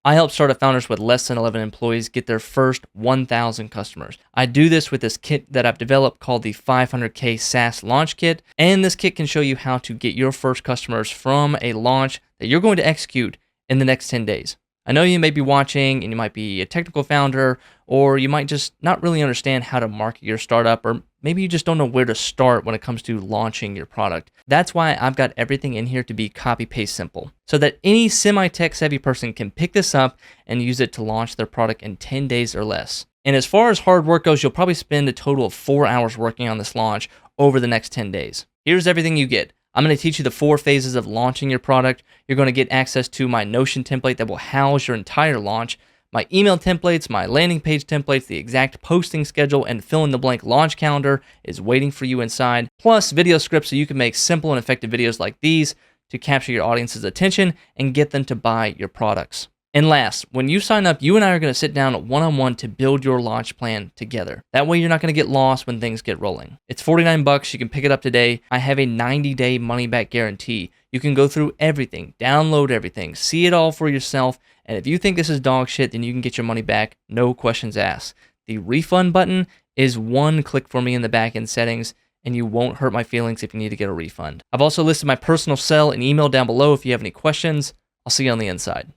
I help startup founders with less than 11 employees get their first 1,000 customers. I do this with this kit that I've developed called the 500K SaaS Launch Kit, and this kit can show you how to get your first customers from a launch that you're going to execute in the next 10 days. I know you may be watching and you might be a technical founder, or you might just not really understand how to market your startup, or maybe you just don't know where to start when it comes to launching your product. That's why I've got everything in here to be copy-paste simple, so that any semi-tech savvy person can pick this up and use it to launch their product in 10 days or less. And as far as hard work goes, you'll probably spend a total of 4 hours working on this launch over the next 10 days. Here's everything you get. I'm going to teach you the 4 phases of launching your product. You're going to get access to my Notion template that will house your entire launch, my email templates, my landing page templates, the exact posting schedule, and fill-in-the-blank launch calendar is waiting for you inside, plus video scripts so you can make simple and effective videos like these to capture your audience's attention and get them to buy your products. And last, when you sign up, you and I are going to sit down one-on-one to build your launch plan together. That way you're not going to get lost when things get rolling. It's $49. You can pick it up today. I have a 90-day money-back guarantee. You can go through everything, download everything, see it all for yourself. And if you think this is dog shit, then you can get your money back, no questions asked. The refund button is one click for me in the back-end settings, and you won't hurt my feelings if you need to get a refund. I've also listed my personal cell and email down below if you have any questions. I'll see you on the inside.